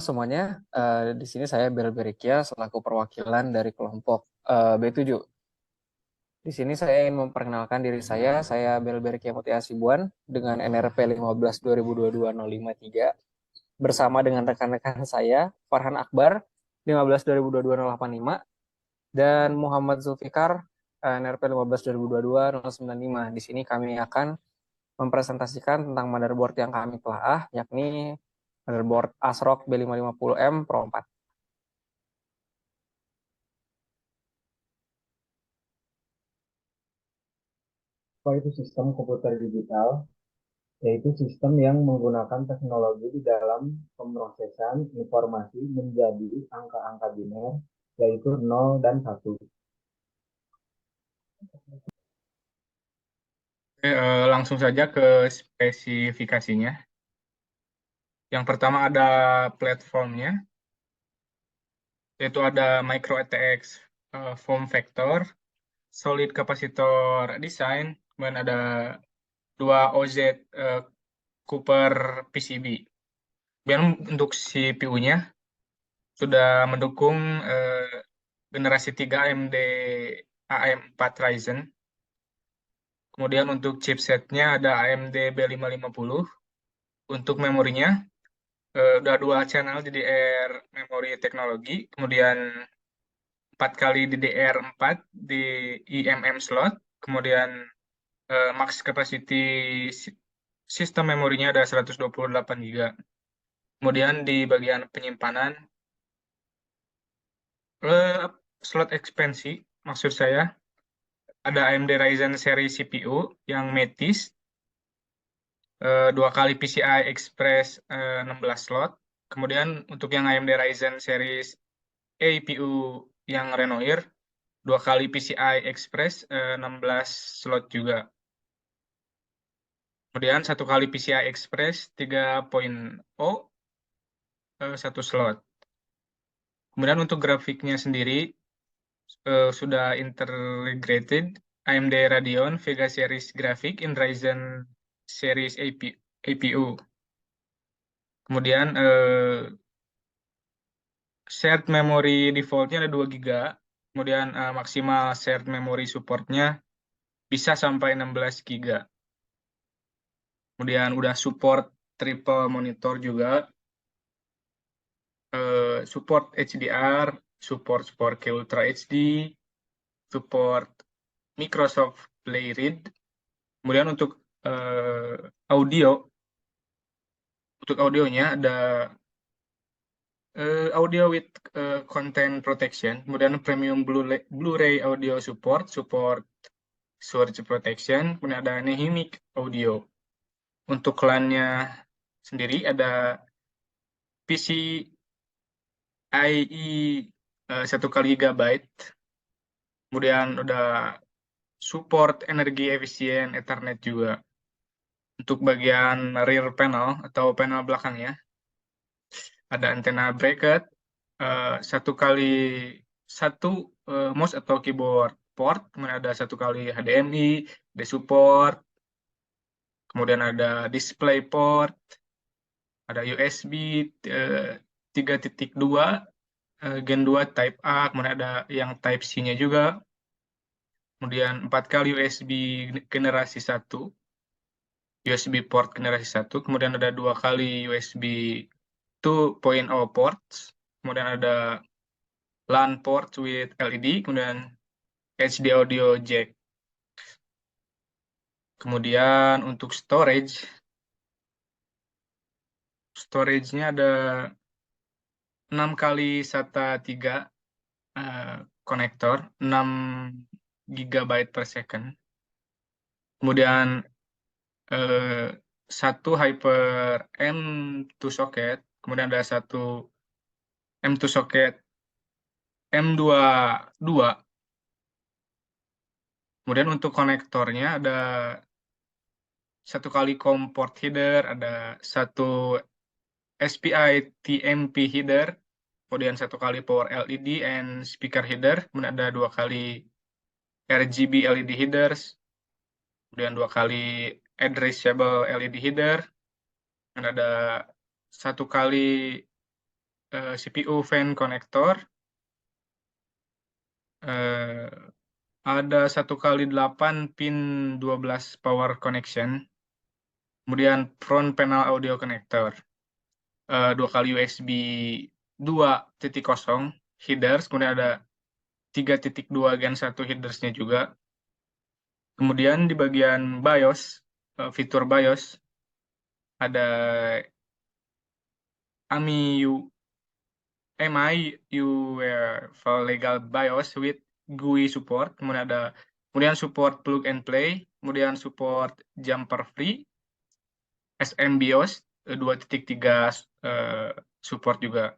Semuanya, di sini saya Bel Berikia selaku perwakilan dari kelompok B7. Di sini saya ingin memperkenalkan diri saya Bel Berikia Mutia Hasibuan dengan NRP 15 2022-053 bersama dengan rekan-rekan saya Farhan Akbar 15 2022-085 dan Muhammad Zulfikar NRP 15 2022-095. Di sini kami akan mempresentasikan tentang motherboard yang kami telah, yakni motherboard ASRock B550M Pro 4. Apa itu sistem komputer digital? Yaitu sistem yang menggunakan teknologi di dalam pemrosesan informasi menjadi angka-angka biner, yaitu 0 dan 1. Oke, langsung saja ke spesifikasinya. Yang pertama ada platformnya, yaitu ada Micro ATX form factor, solid capacitor design, kemudian ada dua OZ Cooper PCB. Kemudian untuk CPU-nya sudah mendukung generasi 3 AMD AM4 Ryzen. Kemudian untuk chipsetnya ada AMD B550. Untuk memorinya udah dua channel DDR memori teknologi, kemudian 4 kali DDR4 di eMM slot, kemudian max capacity sistem memorinya ada 128 GB. Kemudian di bagian penyimpanan eh, slot ekspansi, maksud saya ada AMD Ryzen seri CPU yang Metis, dua kali PCI Express 16 slot. Kemudian untuk yang AMD Ryzen series APU yang Renoir, dua kali PCI Express 16 slot juga. Kemudian satu kali PCI Express 3.0 satu slot. Kemudian untuk grafiknya sendiri sudah integrated AMD Radeon Vega series grafik in Ryzen series APU. Kemudian shared memory defaultnya ada 2 GB. Kemudian maksimal shared memory supportnya bisa sampai 16 GB. Kemudian udah support triple monitor juga, support HDR, support 4K Ultra HD, support Microsoft Play Read. Kemudian audio, untuk audionya ada audio with content protection, kemudian premium Blu-ray audio support surge protection, kemudian ada Nehimic audio. Untuk LAN-nya sendiri ada PCIe 1 GB, kemudian udah support energi efisien Ethernet juga. Untuk bagian rear panel atau panel belakangnya ada antena bracket, 1x1 mouse atau keyboard port, kemudian ada 1 kali HDMI, ada support, kemudian ada display port, ada USB 3.2 Gen 2 Type A, kemudian ada yang Type C-nya juga, kemudian 4 kali USB generasi 1, USB port generasi 1, kemudian ada 2 kali USB 2.0 ports, kemudian ada LAN port with LED, kemudian HD audio jack. Kemudian untuk storage-nya ada 6 kali SATA 3 konektor, 6 GB per second. Kemudian satu Hyper M2 socket, kemudian ada satu M2 socket M22. Kemudian untuk konektornya ada 1 kali COM port header, ada satu SPI TMP header, kemudian 1 kali power LED and speaker header, kemudian ada 2 kali RGB LED headers, kemudian 2 kali addressable LED header, dan ada 1 kali CPU fan connector, eh, ada 1x8 pin 12 power connection, kemudian front panel audio connector, 2 kali USB 2.0 headers, kemudian ada 3.2 Gen 1 headersnya juga. Kemudian di bagian BIOS, fitur BIOS, ada AMI UEFI Legal BIOS with GUI support, kemudian support plug and play, kemudian support jumper free, SM BIOS 2.3 support juga.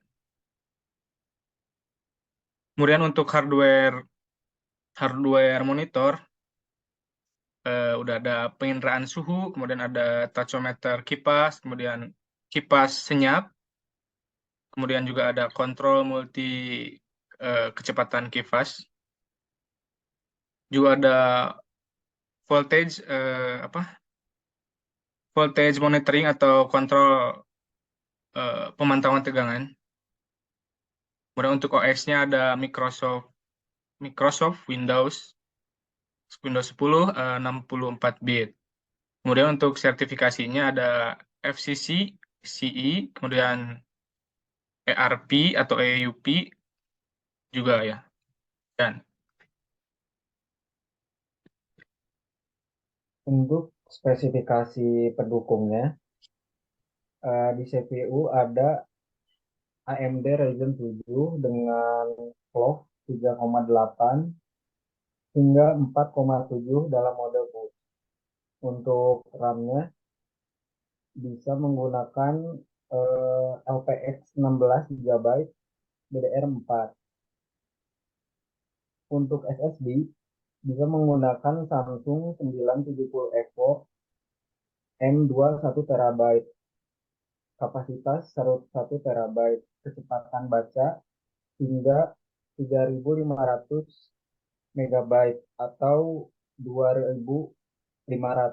Kemudian untuk hardware monitor, udah ada penginderaan suhu, kemudian ada tachometer kipas, kemudian kipas senyap, kemudian juga ada kontrol multi kecepatan kipas, juga ada voltage voltage monitoring atau kontrol pemantauan tegangan. Kemudian untuk OS-nya ada Microsoft Windows 10 64 bit. Kemudian untuk sertifikasinya ada FCC, CE, kemudian ERP atau EUP juga ya. Dan Untuk spesifikasi pendukungnya, di CPU ada AMD Ryzen 7 dengan clock 3,8 hingga 4,7 dalam mode boost. Untuk RAM-nya bisa menggunakan LPX 16 GB DDR4. Untuk SSD bisa menggunakan Samsung 970 EVO M2 1 TB, kapasitas 1 TB, kecepatan baca hingga 3.500 MB atau 2.500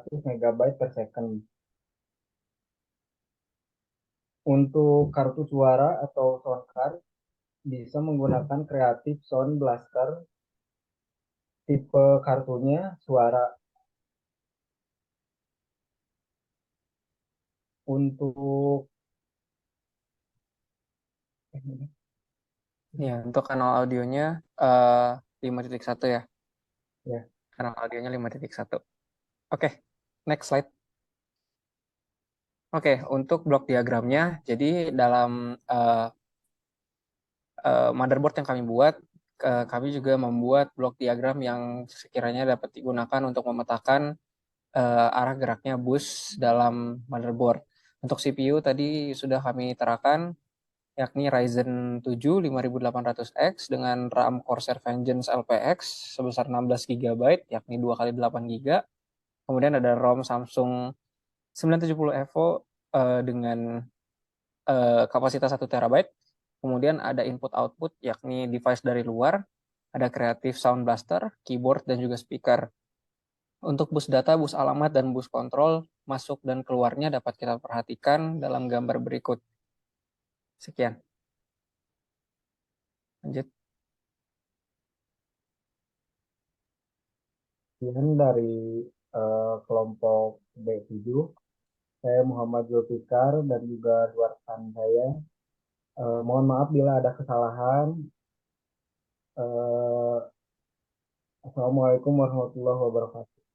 MB per second. Untuk kartu suara atau sound card bisa menggunakan Creative Sound Blaster, tipe kartunya suara. Untuk Ya, untuk kanal audionya eh 5.1 ya. ya, Kanal audionya 5.1. Oke, next slide. Oke, untuk blok diagramnya, jadi dalam motherboard yang kami buat, kami juga membuat blok diagram yang sekiranya dapat digunakan untuk memetakan arah geraknya bus dalam motherboard. Untuk CPU tadi sudah kami terakan, yakni Ryzen 7 5800X dengan RAM Corsair Vengeance LPX sebesar 16 GB, yakni 2x8 GB. Kemudian ada ROM Samsung 970 EVO dengan kapasitas 1 TB. Kemudian ada input-output, yakni device dari luar, ada Creative Sound Blaster, keyboard, dan juga speaker. Untuk bus data, bus alamat, dan bus kontrol masuk dan keluarnya dapat kita perhatikan dalam gambar berikut. Sekian. Lanjut. kemudian dari kelompok B7, saya Muhammad Zulfikar dan juga dua rekan saya. Mohon maaf bila ada kesalahan. Eh, Assalamualaikum warahmatullahi wabarakatuh.